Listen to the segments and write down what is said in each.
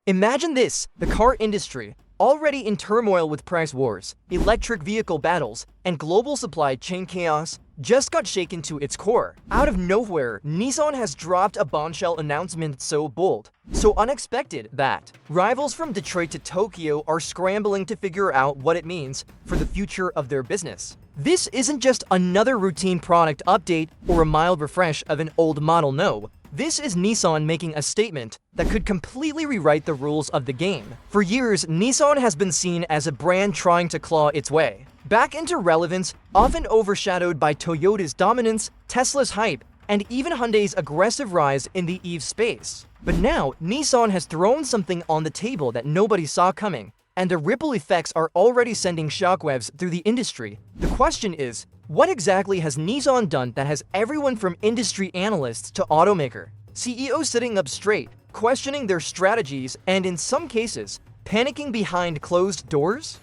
Imagine this, the car industry, already in turmoil with price wars, electric vehicle battles, and global supply chain chaos, just got shaken to its core. Out of nowhere, Nissan has dropped a bombshell announcement so bold, so unexpected that rivals from Detroit to Tokyo are scrambling to figure out what it means for the future of their business. This isn't just another routine product update or a mild refresh of an old model, no. This is Nissan making a statement that could completely rewrite the rules of the game. For years, Nissan has been seen as a brand trying to claw its way back into relevance, often overshadowed by Toyota's dominance, Tesla's hype, and even Hyundai's aggressive rise in the EV space. But now, Nissan has thrown something on the table that nobody saw coming, and the ripple effects are already sending shockwaves through the industry. The question is, what exactly has Nissan done that has everyone from industry analysts to automaker CEOs sitting up straight, questioning their strategies, and in some cases, panicking behind closed doors?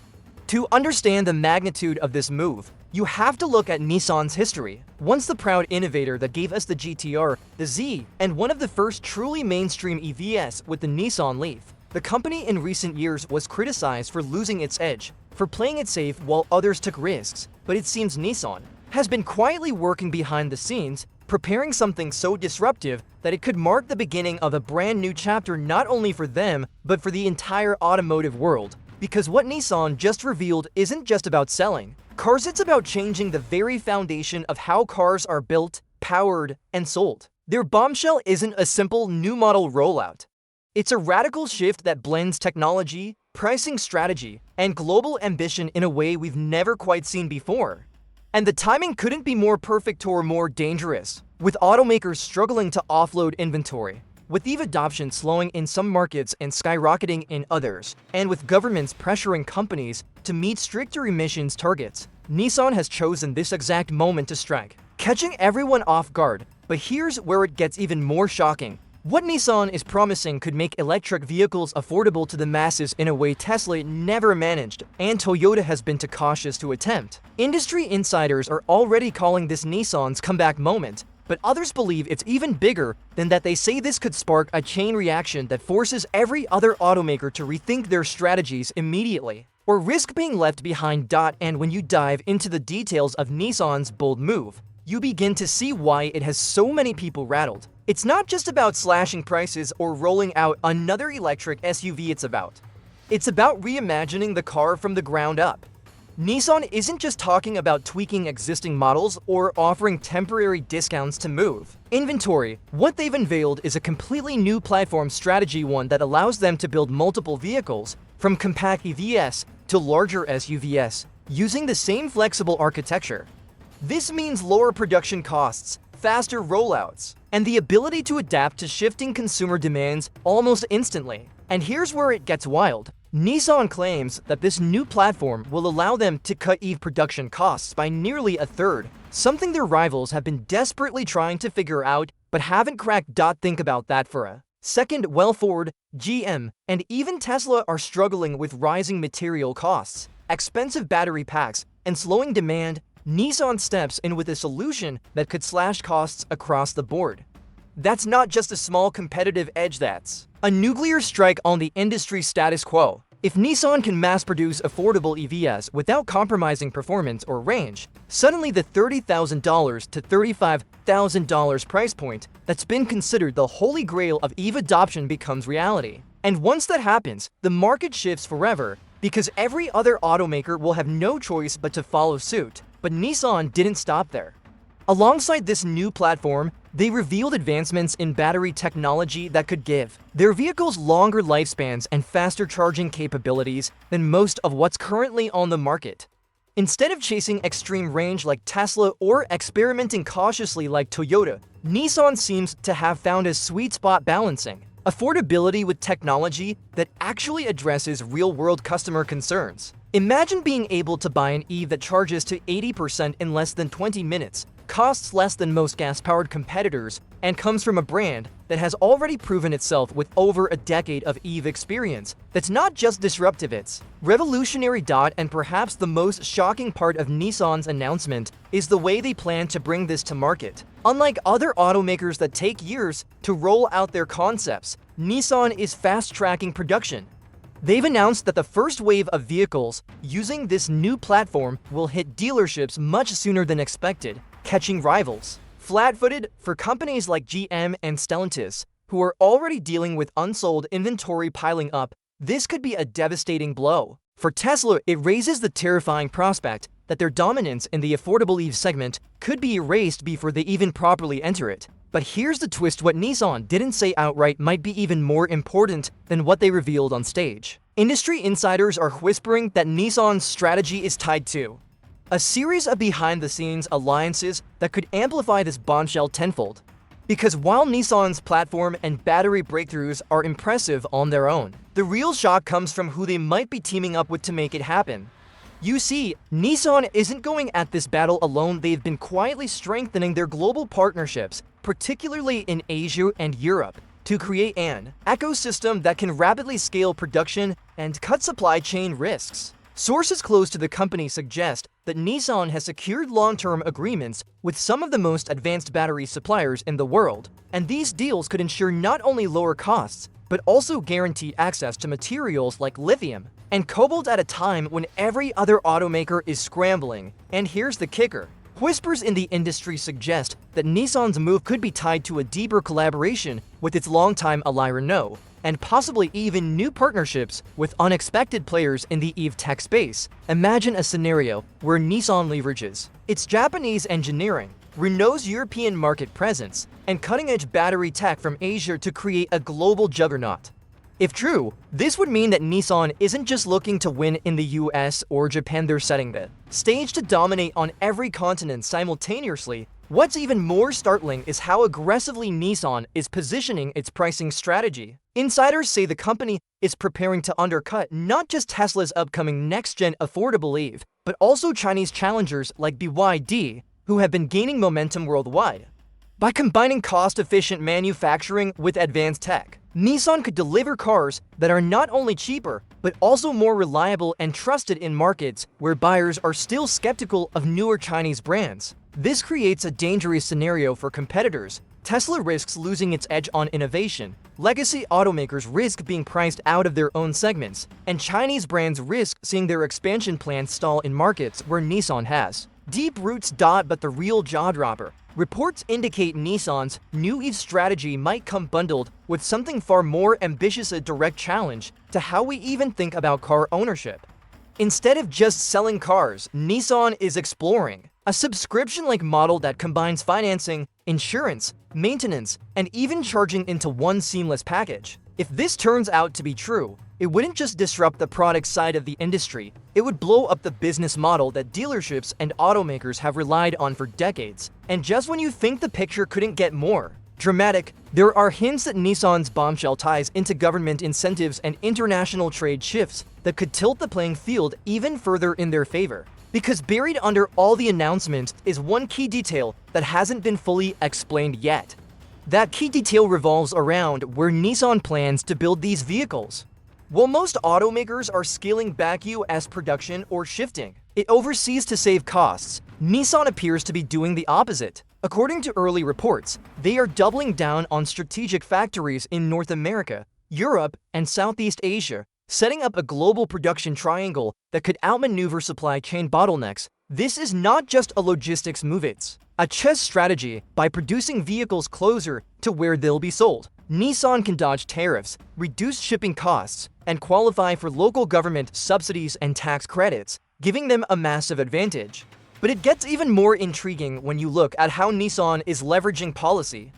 To understand the magnitude of this move, you have to look at Nissan's history. Once the proud innovator that gave us the GTR, the Z, and one of the first truly mainstream EVs with the Nissan Leaf, the company in recent years was criticized for losing its edge, for playing it safe while others took risks. But it seems Nissan has been quietly working behind the scenes, preparing something so disruptive that it could mark the beginning of a brand new chapter not only for them, but for the entire automotive world. Because what Nissan just revealed isn't just about selling cars, it's about changing the very foundation of how cars are built, powered, and sold. Their bombshell isn't a simple new model rollout. It's a radical shift that blends technology, pricing strategy, and global ambition in a way we've never quite seen before. And the timing couldn't be more perfect or more dangerous. With automakers struggling to offload inventory, with EV adoption slowing in some markets and skyrocketing in others, and with governments pressuring companies to meet stricter emissions targets, Nissan has chosen this exact moment to strike, catching everyone off guard. But here's where it gets even more shocking. What Nissan is promising could make electric vehicles affordable to the masses in a way Tesla never managed, and Toyota has been too cautious to attempt. Industry insiders are already calling this Nissan's comeback moment, but others believe it's even bigger than that. They say this could spark a chain reaction that forces every other automaker to rethink their strategies immediately, or risk being left behind. And when you dive into the details of Nissan's bold move, you begin to see why it has so many people rattled. It's not just about slashing prices or rolling out another electric SUV. It's about reimagining the car from the ground up. Nissan isn't just talking about tweaking existing models or offering temporary discounts to move inventory. What they've unveiled is a completely new platform strategy, one that allows them to build multiple vehicles, from compact EVs to larger SUVs, using the same flexible architecture. This means lower production costs, faster rollouts, and the ability to adapt to shifting consumer demands almost instantly. And here's where it gets wild. Nissan claims that this new platform will allow them to cut EV production costs by nearly a third, something their rivals have been desperately trying to figure out but haven't cracked. Think about that for a second. Well, Ford, GM, and even Tesla are struggling with rising material costs, expensive battery packs, and slowing demand. Nissan steps in with a solution that could slash costs across the board. That's not just a small competitive edge, that's a nuclear strike on the industry status quo. If Nissan can mass-produce affordable EVs without compromising performance or range, suddenly the $30,000 to $35,000 price point that's been considered the holy grail of EV adoption becomes reality. And once that happens, the market shifts forever, because every other automaker will have no choice but to follow suit. But Nissan didn't stop there. Alongside this new platform, they revealed advancements in battery technology that could give their vehicles longer lifespans and faster charging capabilities than most of what's currently on the market. Instead of chasing extreme range like Tesla or experimenting cautiously like Toyota, Nissan seems to have found a sweet spot balancing affordability with technology that actually addresses real-world customer concerns. Imagine being able to buy an EV that charges to 80% in less than 20 minutes, costs less than most gas-powered competitors, and comes from a brand that has already proven itself with over a decade of EV experience. That's not just disruptive, it's revolutionary. And perhaps the most shocking part of Nissan's announcement is the way they plan to bring this to market. Unlike other automakers that take years to roll out their concepts, Nissan is fast-tracking production. They've announced that the first wave of vehicles using this new platform will hit dealerships much sooner than expected, catching rivals. Flat-footed for companies like GM and Stellantis, who are already dealing with unsold inventory piling up, this could be a devastating blow. For Tesla, it raises the terrifying prospect that their dominance in the affordable EV segment could be erased before they even properly enter it. But here's the twist: what Nissan didn't say outright might be even more important than what they revealed on stage. Industry insiders are whispering that Nissan's strategy is tied to a series of behind-the-scenes alliances that could amplify this bombshell tenfold. Because while Nissan's platform and battery breakthroughs are impressive on their own, the real shock comes from who they might be teaming up with to make it happen. You see, Nissan isn't going at this battle alone. They've been quietly strengthening their global partnerships, particularly in Asia and Europe, to create an ecosystem that can rapidly scale production and cut supply chain risks. Sources close to the company suggest that Nissan has secured long-term agreements with some of the most advanced battery suppliers in the world, and these deals could ensure not only lower costs, but also guaranteed access to materials like lithium and cobalt at a time when every other automaker is scrambling. And here's the kicker: whispers in the industry suggest that Nissan's move could be tied to a deeper collaboration with its longtime ally Renault, and possibly even new partnerships with unexpected players in the EV tech space. Imagine a scenario where Nissan leverages its Japanese engineering, Renault's European market presence, and cutting-edge battery tech from Asia to create a global juggernaut. If true, this would mean that Nissan isn't just looking to win in the US or Japan, they're setting the stage to dominate on every continent simultaneously. What's even more startling is how aggressively Nissan is positioning its pricing strategy. Insiders say the company is preparing to undercut not just Tesla's upcoming next-gen affordable EV, but also Chinese challengers like BYD, who have been gaining momentum worldwide. By combining cost-efficient manufacturing with advanced tech, Nissan could deliver cars that are not only cheaper, but also more reliable and trusted in markets where buyers are still skeptical of newer Chinese brands. This creates a dangerous scenario for competitors. Tesla risks losing its edge on innovation, legacy automakers risk being priced out of their own segments, and Chinese brands risk seeing their expansion plans stall in markets where Nissan has deep roots. But the real jaw-dropper: reports indicate Nissan's new EV strategy might come bundled with something far more ambitious, a direct challenge to how we even think about car ownership. Instead of just selling cars, Nissan is exploring a subscription-like model that combines financing, insurance, maintenance, and even charging into one seamless package. If this turns out to be true, it wouldn't just disrupt the product side of the industry, it would blow up the business model that dealerships and automakers have relied on for decades. And just when you think the picture couldn't get more dramatic, there are hints that Nissan's bombshell ties into government incentives and international trade shifts that could tilt the playing field even further in their favor. Because buried under all the announcements is one key detail that hasn't been fully explained yet. That key detail revolves around where Nissan plans to build these vehicles. While most automakers are scaling back US production or shifting it overseas to save costs, Nissan appears to be doing the opposite. According to early reports, they are doubling down on strategic factories in North America, Europe, and Southeast Asia, setting up a global production triangle that could outmaneuver supply chain bottlenecks. This is not just a logistics move, it's a chess strategy. By producing vehicles closer to where they'll be sold, Nissan can dodge tariffs, reduce shipping costs, and qualify for local government subsidies and tax credits, giving them a massive advantage. But it gets even more intriguing when you look at how Nissan is leveraging policy.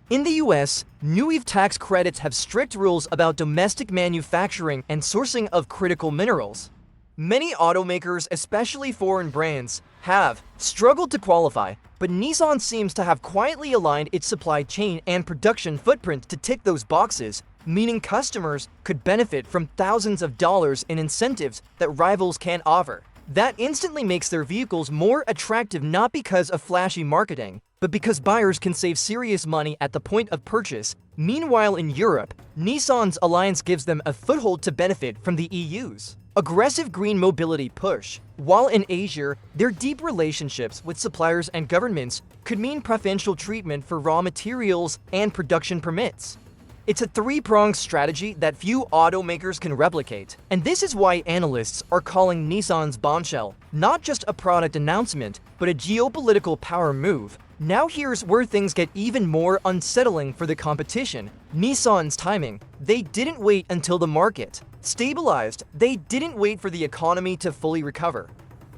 In the US, new EV tax credits have strict rules about domestic manufacturing and sourcing of critical minerals. Many automakers, especially foreign brands, have struggled to qualify, but Nissan seems to have quietly aligned its supply chain and production footprint to tick those boxes, meaning customers could benefit from thousands of dollars in incentives that rivals can't offer. That instantly makes their vehicles more attractive, not because of flashy marketing, but because buyers can save serious money at the point of purchase. Meanwhile, in Europe, Nissan's alliance gives them a foothold to benefit from the EU's aggressive green mobility push, while in Asia, their deep relationships with suppliers and governments could mean preferential treatment for raw materials and production permits. It's a three-pronged strategy that few automakers can replicate, and this is why analysts are calling Nissan's bombshell not just a product announcement, but a geopolitical power move. Now here's where things get even more unsettling for the competition. Nissan's timing. They didn't wait until the market stabilized. They didn't wait for the economy to fully recover.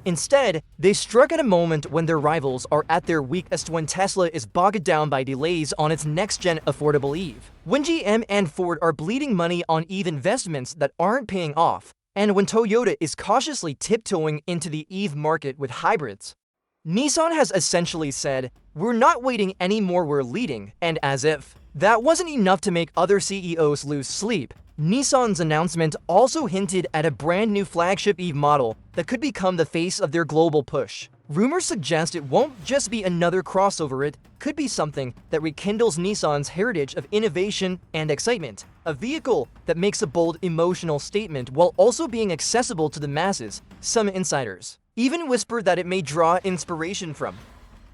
Instead, they struck at a moment when their rivals are at their weakest, when Tesla is bogged down by delays on its next-gen affordable EV, when GM and Ford are bleeding money on EV investments that aren't paying off, and when Toyota is cautiously tiptoeing into the EV market with hybrids. Nissan has essentially said, "We're not waiting anymore, we're leading," and as if that wasn't enough to make other CEOs lose sleep, Nissan's announcement also hinted at a brand new flagship EV model that could become the face of their global push. Rumors suggest it won't just be another crossover, it could be something that rekindles Nissan's heritage of innovation and excitement. A vehicle that makes a bold emotional statement while also being accessible to the masses. Some insiders even whisper that it may draw inspiration from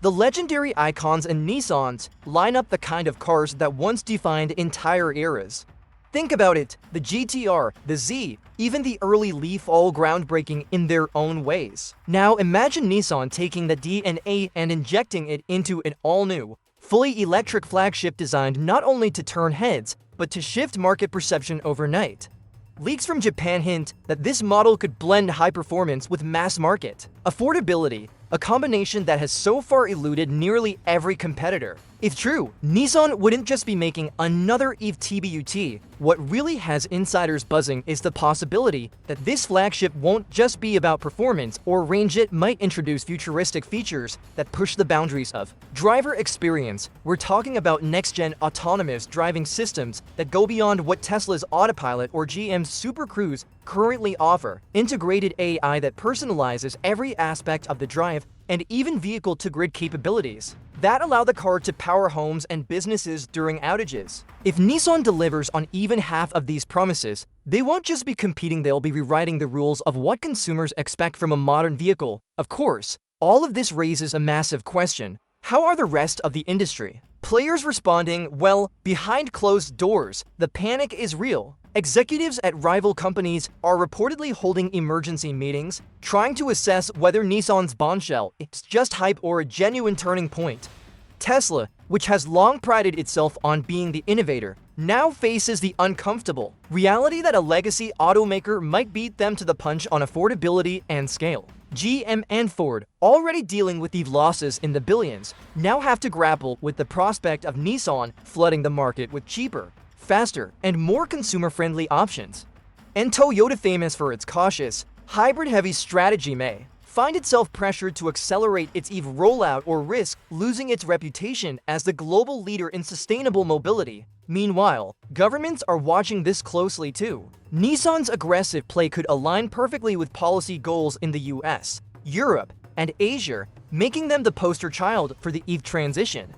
the legendary icons in Nissan's line up, the kind of cars that once defined entire eras. Think about it, the GTR, the Z, even the early Leaf, all groundbreaking in their own ways. Now imagine Nissan taking the DNA and injecting it into an all-new, fully electric flagship designed not only to turn heads, but to shift market perception overnight. Leaks from Japan hint that this model could blend high performance with mass market affordability, a combination that has so far eluded nearly every competitor. If true, Nissan wouldn't just be making another EV TBUT. What really has insiders buzzing is the possibility that this flagship won't just be about performance or range. It might introduce futuristic features that push the boundaries of driver experience. We're talking about next-gen autonomous driving systems that go beyond what Tesla's Autopilot or GM's Super Cruise currently offer. Integrated AI that personalizes every aspect of the drive, and even vehicle-to-grid capabilities that allow the car to power homes and businesses during outages. If Nissan delivers on even half of these promises, they won't just be competing, they'll be rewriting the rules of what consumers expect from a modern vehicle. Of course, all of this raises a massive question. How are the rest of the industry players responding? Well, behind closed doors, the panic is real. Executives at rival companies are reportedly holding emergency meetings, trying to assess whether Nissan's bombshell is just hype or a genuine turning point. Tesla, which has long prided itself on being the innovator, now faces the uncomfortable reality that a legacy automaker might beat them to the punch on affordability and scale. GM and Ford, already dealing with EV losses in the billions, now have to grapple with the prospect of Nissan flooding the market with cheaper, faster, and more consumer-friendly options. And Toyota, famous for its cautious, hybrid-heavy strategy, may find itself pressured to accelerate its EV rollout or risk losing its reputation as the global leader in sustainable mobility. Meanwhile, governments are watching this closely too. Nissan's aggressive play could align perfectly with policy goals in the US, Europe, and Asia, making them the poster child for the EV transition.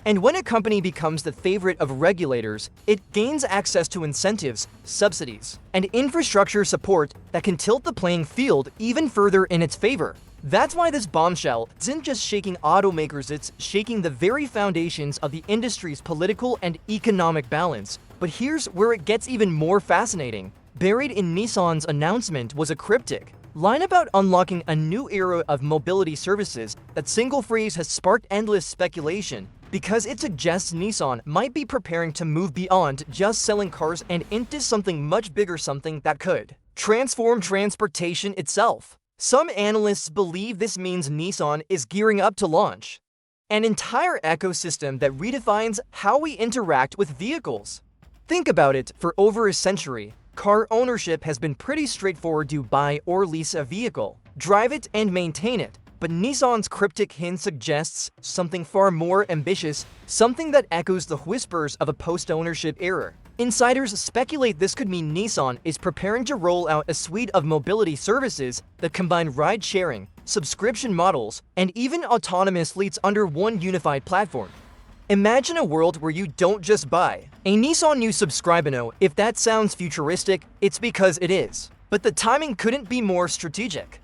And when a company becomes the favorite of regulators, it gains access to incentives, subsidies, and infrastructure support that can tilt the playing field even further in its favor. That's why this bombshell isn't just shaking automakers, it's shaking the very foundations of the industry's political and economic balance. But here's where it gets even more fascinating. Buried in Nissan's announcement was a cryptic line about unlocking a new era of mobility services. That single phrase has sparked endless speculation, because it suggests Nissan might be preparing to move beyond just selling cars and into something much bigger, something that could transform transportation itself. Some analysts believe this means Nissan is gearing up to launch an entire ecosystem that redefines how we interact with vehicles. Think about it, for over a century, car ownership has been pretty straightforward. You buy or lease a vehicle, drive it, and maintain it. But Nissan's cryptic hint suggests something far more ambitious, something that echoes the whispers of a post-ownership era. Insiders speculate this could mean Nissan is preparing to roll out a suite of mobility services that combine ride-sharing, subscription models, and even autonomous fleets under one unified platform. Imagine a world where you don't just buy a Nissan, you subscribe. No, if that sounds futuristic, it's because it is. But the timing couldn't be more strategic.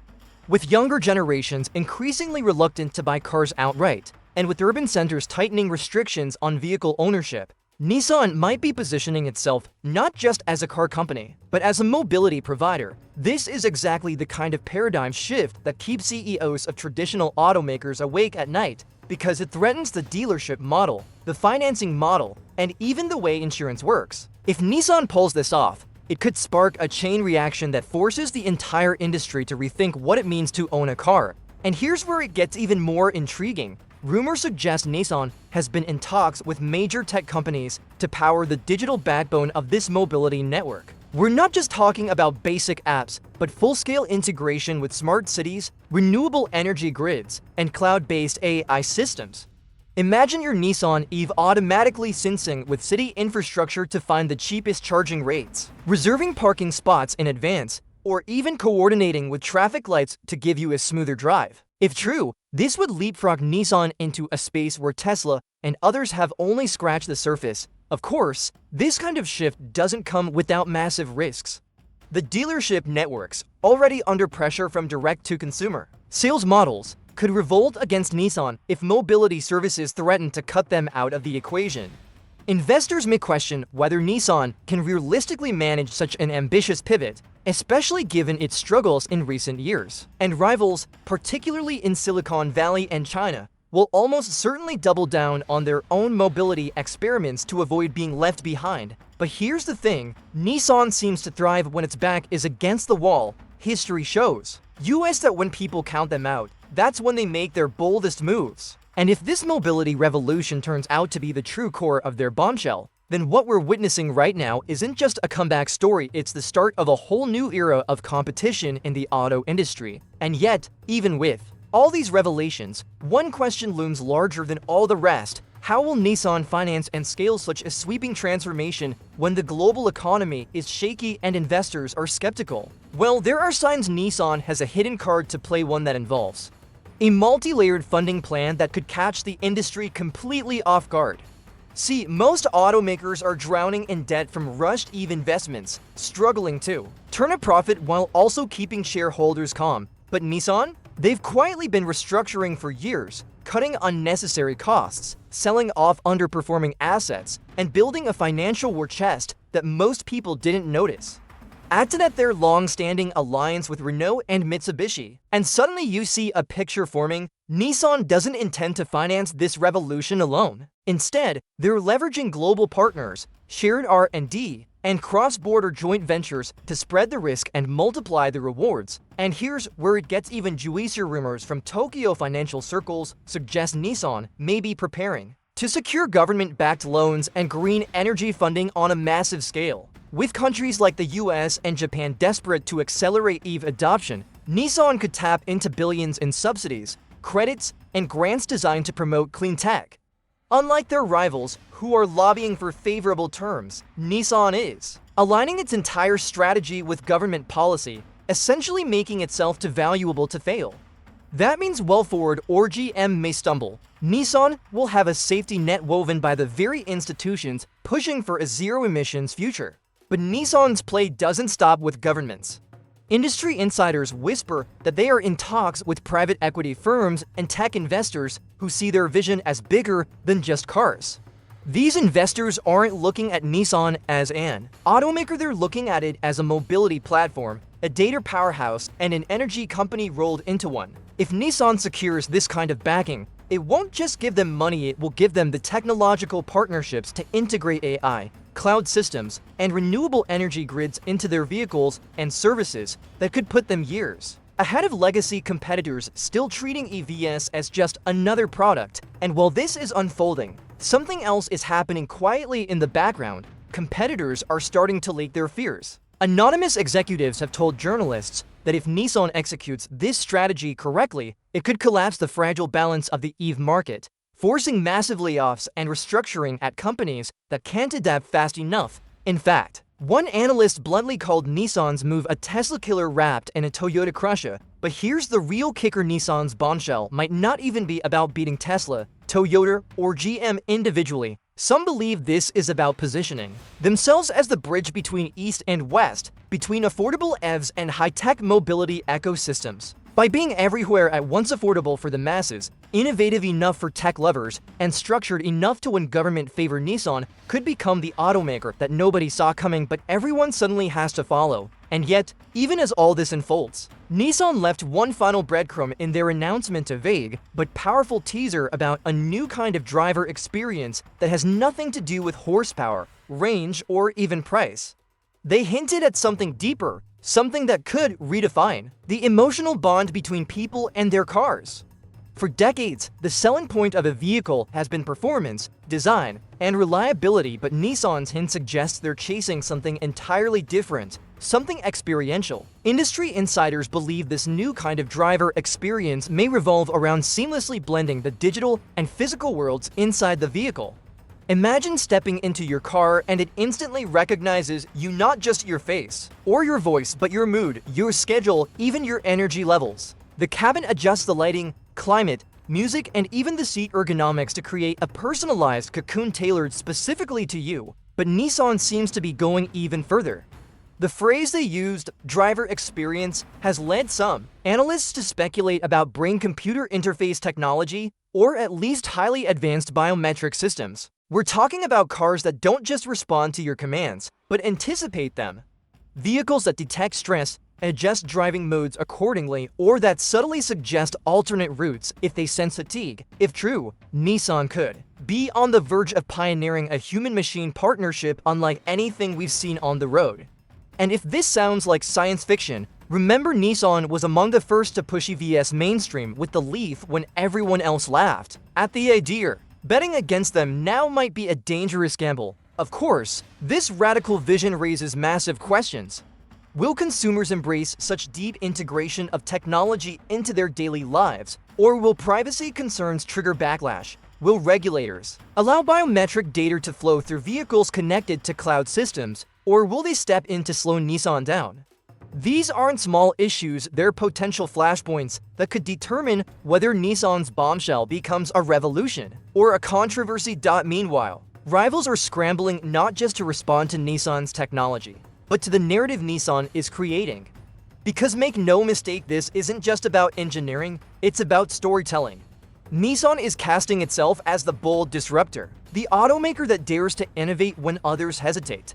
With younger generations increasingly reluctant to buy cars outright, and with urban centers tightening restrictions on vehicle ownership, Nissan might be positioning itself not just as a car company, but as a mobility provider. This is exactly the kind of paradigm shift that keeps CEOs of traditional automakers awake at night, because it threatens the dealership model, the financing model, and even the way insurance works. If Nissan pulls this off, it could spark a chain reaction that forces the entire industry to rethink what it means to own a car. And here's where it gets even more intriguing. Rumors suggest Nissan has been in talks with major tech companies to power the digital backbone of this mobility network. We're not just talking about basic apps, but full-scale integration with smart cities, renewable energy grids, and cloud-based AI systems. Imagine your Nissan EV automatically syncing with city infrastructure to find the cheapest charging rates, reserving parking spots in advance, or even coordinating with traffic lights to give you a smoother drive. If true, this would leapfrog Nissan into a space where Tesla and others have only scratched the surface. Of course, this kind of shift doesn't come without massive risks. The dealership networks, already under pressure from direct-to-consumer sales models, could revolt against Nissan if mobility services threaten to cut them out of the equation. Investors may question whether Nissan can realistically manage such an ambitious pivot, especially given its struggles in recent years. And rivals, particularly in Silicon Valley and China, will almost certainly double down on their own mobility experiments to avoid being left behind. But here's the thing, Nissan seems to thrive when its back is against the wall. History shows that when people count them out, that's when they make their boldest moves. And if this mobility revolution turns out to be the true core of their bombshell, then what we're witnessing right now isn't just a comeback story, it's the start of a whole new era of competition in the auto industry. And yet, even with all these revelations, one question looms larger than all the rest. How will Nissan finance and scale such a sweeping transformation when the global economy is shaky and investors are skeptical? Well, there are signs Nissan has a hidden card to play, one that involves a multi-layered funding plan that could catch the industry completely off guard. See, most automakers are drowning in debt from rushed EV investments, struggling to turn a profit while also keeping shareholders calm. But Nissan? They've quietly been restructuring for years, cutting unnecessary costs, selling off underperforming assets, and building a financial war chest that most people didn't notice. Add to that their long-standing alliance with Renault and Mitsubishi, and suddenly you see a picture forming. Nissan doesn't intend to finance this revolution alone. Instead, they're leveraging global partners, shared R&D, and cross-border joint ventures to spread the risk and multiply the rewards. And here's where it gets even juicier. Rumors from Tokyo financial circles suggest Nissan may be preparing to secure government-backed loans and green energy funding on a massive scale. With countries like the US and Japan desperate to accelerate EV adoption, Nissan could tap into billions in subsidies, credits, and grants designed to promote clean tech. Unlike their rivals, who are lobbying for favorable terms, Nissan is aligning its entire strategy with government policy, essentially making itself too valuable to fail. That means while Ford or GM may stumble, Nissan will have a safety net woven by the very institutions pushing for a zero-emissions future. But Nissan's play doesn't stop with governments. Industry insiders whisper that they are in talks with private equity firms and tech investors who see their vision as bigger than just cars. These investors aren't looking at Nissan as an automaker, they're looking at it as a mobility platform, a data powerhouse, and an energy company rolled into one. If Nissan secures this kind of backing, it won't just give them money, it will give them the technological partnerships to integrate AI, cloud systems, and renewable energy grids into their vehicles and services that could put them years ahead of legacy competitors still treating EVs as just another product. And while this is unfolding, something else is happening quietly in the background. Competitors are starting to lake their fears. Anonymous executives have told journalists that if Nissan executes this strategy correctly, it could collapse the fragile balance of the EV market, forcing massive layoffs and restructuring at companies that can't adapt fast enough. In fact, one analyst bluntly called Nissan's move a Tesla killer wrapped in a Toyota crusher. But here's the real kicker, Nissan's bombshell might not even be about beating Tesla, Toyota, or GM individually. Some believe this is about positioning themselves as the bridge between East and West, between affordable EVs and high-tech mobility ecosystems. By being everywhere at once, affordable for the masses, innovative enough for tech lovers, and structured enough to win government favor, Nissan could become the automaker that nobody saw coming but everyone suddenly has to follow. And yet, even as all this unfolds, Nissan left one final breadcrumb in their announcement, a vague but powerful teaser about a new kind of driver experience that has nothing to do with horsepower, range, or even price. They hinted at something deeper, something that could redefine the emotional bond between people and their cars. For decades, the selling point of a vehicle has been performance, design, and reliability, but Nissan's hint suggests they're chasing something entirely different, something experiential. Industry insiders believe this new kind of driver experience may revolve around seamlessly blending the digital and physical worlds inside the vehicle. Imagine stepping into your car and it instantly recognizes you, not just your face or your voice, but your mood, your schedule, even your energy levels. The cabin adjusts the lighting, climate, music, and even the seat ergonomics to create a personalized cocoon tailored specifically to you. But Nissan seems to be going even further. The phrase they used, driver experience, has led some analysts to speculate about brain-computer interface technology, or at least highly advanced biometric systems. We're talking about cars that don't just respond to your commands, but anticipate them. Vehicles that detect stress, adjust driving modes accordingly, or that subtly suggest alternate routes if they sense fatigue. If true, Nissan could be on the verge of pioneering a human-machine partnership unlike anything we've seen on the road. And if this sounds like science fiction, remember Nissan was among the first to push EVs mainstream with the Leaf when everyone else laughed at the idea. Betting against them now might be a dangerous gamble. Of course, this radical vision raises massive questions. Will consumers embrace such deep integration of technology into their daily lives? Or will privacy concerns trigger backlash? Will regulators allow biometric data to flow through vehicles connected to cloud systems? Or will they step in to slow Nissan down? These aren't small issues, they're potential flashpoints that could determine whether Nissan's bombshell becomes a revolution or a controversy. Meanwhile, rivals are scrambling not just to respond to Nissan's technology, but to the narrative Nissan is creating. Because make no mistake, this isn't just about engineering, it's about storytelling. Nissan is casting itself as the bold disruptor, the automaker that dares to innovate when others hesitate.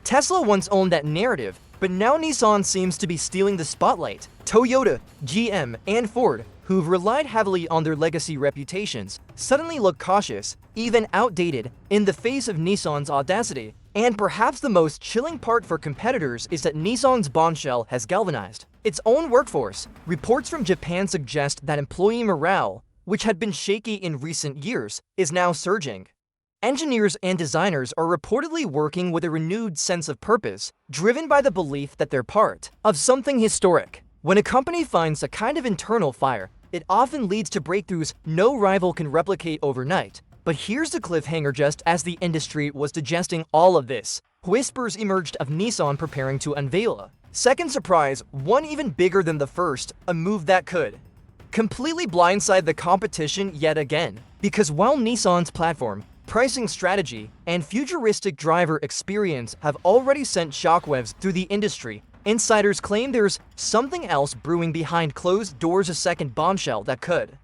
Tesla once owned that narrative, but now Nissan seems to be stealing the spotlight. Toyota, GM, and Ford, who've relied heavily on their legacy reputations, suddenly look cautious, even outdated, in the face of Nissan's audacity. And perhaps the most chilling part for competitors is that Nissan's bombshell has galvanized its own workforce. Reports from Japan suggest that employee morale, which had been shaky in recent years, is now surging. Engineers and designers are reportedly working with a renewed sense of purpose, driven by the belief that they're part of something historic. When a company finds a kind of internal fire, it often leads to breakthroughs no rival can replicate overnight. But here's the cliffhanger: just as the industry was digesting all of this, whispers emerged of Nissan preparing to unveil a second surprise, one even bigger than the first, a move that could completely blindside the competition yet again. Because while Nissan's platform, pricing strategy, and futuristic driver experience have already sent shockwaves through the industry, insiders claim there's something else brewing behind closed doors, a second bombshell that could